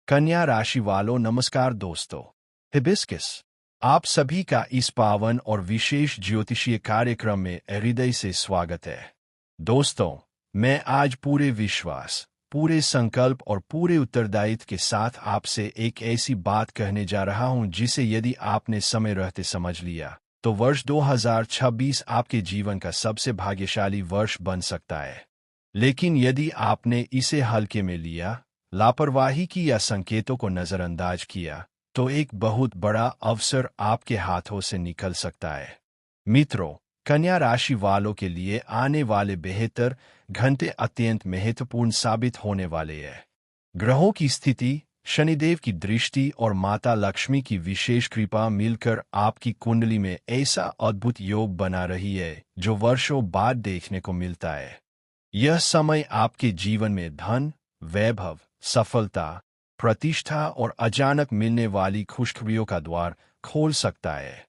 कन्या राशि वालों नमस्कार दोस्तों। हिबिस्कस आप सभी का इस पावन और विशेष ज्योतिषीय कार्यक्रम में हृदय से स्वागत है। दोस्तों, मैं आज पूरे विश्वास, पूरे संकल्प और पूरे उत्तरदायित्व के साथ आपसे एक ऐसी बात कहने जा रहा हूं जिसे यदि आपने समय रहते समझ लिया तो वर्ष 2026 आपके जीवन का सबसे भाग्यशाली वर्ष बन सकता है। लेकिन यदि आपने इसे हल्के में लिया, लापरवाही की या संकेतों को नजरअंदाज किया तो एक बहुत बड़ा अवसर आपके हाथों से निकल सकता है। मित्रों, कन्या राशि वालों के लिए आने वाले बेहतर घंटे अत्यंत महत्वपूर्ण साबित होने वाले हैं। ग्रहों की स्थिति, शनिदेव की दृष्टि और माता लक्ष्मी की विशेष कृपा मिलकर आपकी कुंडली में ऐसा अद्भुत योग बना रही है जो वर्षों बाद देखने को मिलता है। यह समय आपके जीवन में धन, वैभव, सफलता, प्रतिष्ठा और अचानक मिलने वाली खुशखबरियों का द्वार खोल सकता है।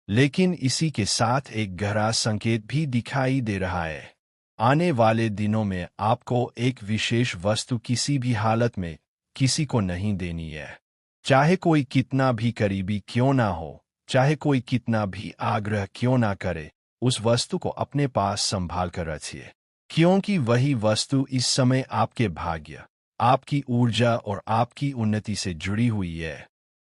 लेकिन इसी के साथ एक गहरा संकेत भी दिखाई दे रहा है। आने वाले दिनों में आपको एक विशेष वस्तु किसी भी हालत में किसी को नहीं देनी है। चाहे कोई कितना भी करीबी क्यों ना हो, चाहे कोई कितना भी आग्रह क्यों ना करे, उस वस्तु को अपने पास संभाल कर रखिए, क्योंकि वही वस्तु इस समय आपके भाग्य, आपकी ऊर्जा और आपकी उन्नति से जुड़ी हुई है।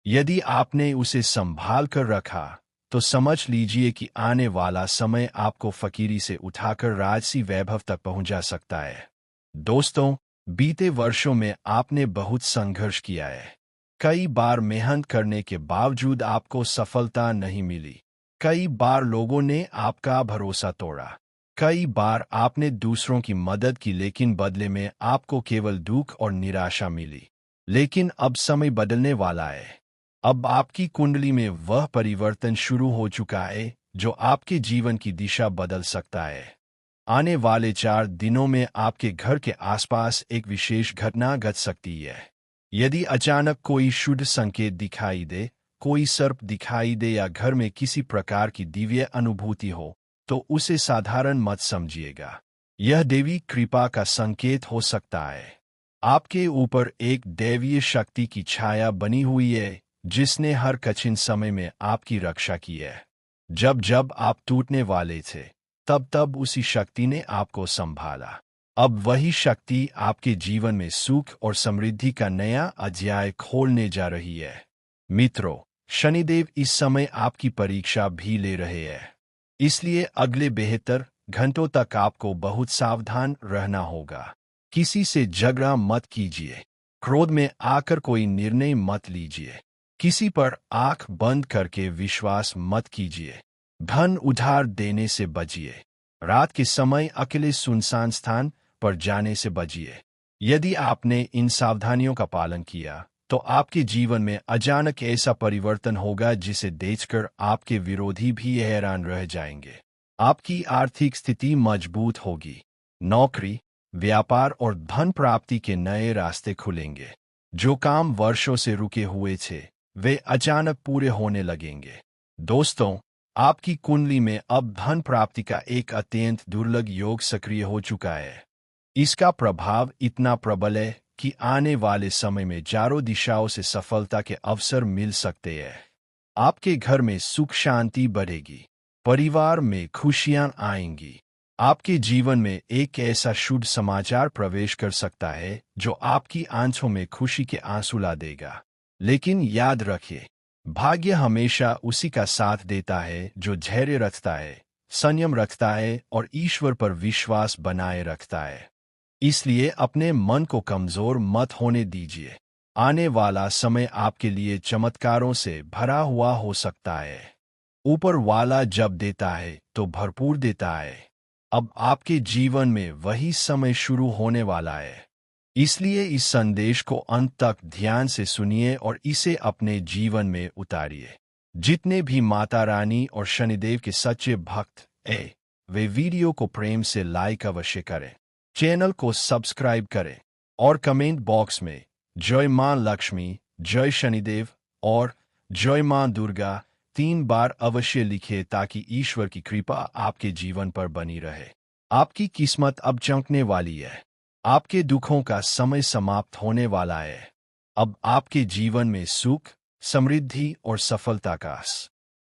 यदि आपने उसे संभाल कर रखा तो समझ लीजिए कि आने वाला समय आपको फकीरी से उठाकर राजसी वैभव तक पहुंचा सकता है। दोस्तों, बीते वर्षों में आपने बहुत संघर्ष किया है। कई बार मेहनत करने के बावजूद आपको सफलता नहीं मिली। कई बार लोगों ने आपका भरोसा तोड़ा। कई बार आपने दूसरों की मदद की लेकिन बदले में आपको केवल दुख और निराशा मिली। लेकिन अब समय बदलने वाला है। अब आपकी कुंडली में वह परिवर्तन शुरू हो चुका है जो आपके जीवन की दिशा बदल सकता है। आने वाले 4 दिनों में आपके घर के आसपास एक विशेष घटना घट सकती है। यदि अचानक कोई शुभ संकेत दिखाई दे, कोई सर्प दिखाई दे या घर में किसी प्रकार की दिव्य अनुभूति हो, तो उसे साधारण मत समझिएगा। यह देवी कृपा का संकेत हो सकता है। आपके ऊपर एक दैवीय शक्ति की छाया बनी हुई है जिसने हर कठिन समय में आपकी रक्षा की है। जब जब आप टूटने वाले थे, तब तब उसी शक्ति ने आपको संभाला। अब वही शक्ति आपके जीवन में सुख और समृद्धि का नया अध्याय खोलने जा रही है। मित्रों, शनिदेव इस समय आपकी परीक्षा भी ले रहे हैं। इसलिए अगले बेहतर घंटों तक आपको बहुत सावधान रहना होगा। किसी से झगड़ा मत कीजिए। क्रोध में आकर कोई निर्णय मत लीजिए। किसी पर आंख बंद करके विश्वास मत कीजिए। धन उधार देने से बचिए। रात के समय अकेले सुनसान स्थान पर जाने से बचिए। यदि आपने इन सावधानियों का पालन किया तो आपके जीवन में अचानक ऐसा परिवर्तन होगा जिसे देखकर आपके विरोधी भी हैरान रह जाएंगे। आपकी आर्थिक स्थिति मजबूत होगी। नौकरी, व्यापार और धन प्राप्ति के नए रास्ते खुलेंगे। जो काम वर्षों से रुके हुए थे, वे अचानक पूरे होने लगेंगे। दोस्तों, आपकी कुंडली में अब धन प्राप्ति का एक अत्यंत दुर्लभ योग सक्रिय हो चुका है। इसका प्रभाव इतना प्रबल है कि आने वाले समय में चारों दिशाओं से सफलता के अवसर मिल सकते हैं। आपके घर में सुख शांति बढ़ेगी। परिवार में खुशियां आएंगी। आपके जीवन में एक ऐसा शुभ समाचार प्रवेश कर सकता है जो आपकी आंखों में खुशी के आंसू ला देगा। लेकिन याद रखिए, भाग्य हमेशा उसी का साथ देता है जो धैर्य रखता है, संयम रखता है और ईश्वर पर विश्वास बनाए रखता है। इसलिए अपने मन को कमजोर मत होने दीजिए। आने वाला समय आपके लिए चमत्कारों से भरा हुआ हो सकता है। ऊपर वाला जब देता है तो भरपूर देता है। अब आपके जीवन में वही समय शुरू होने वाला है। इसलिए इस संदेश को अंत तक ध्यान से सुनिए और इसे अपने जीवन में उतारिए। जितने भी माता रानी और शनिदेव के सच्चे भक्त हैं, वे वीडियो को प्रेम से लाइक अवश्य करें, चैनल को सब्सक्राइब करें और कमेंट बॉक्स में जय मां लक्ष्मी, जय शनिदेव और जय मां दुर्गा 3 बार अवश्य लिखें ताकि ईश्वर की कृपा आपके जीवन पर बनी रहे। आपकी किस्मत अब चमकने वाली है। आपके दुखों का समय समाप्त होने वाला है। अब आपके जीवन में सुख, समृद्धि और सफलता का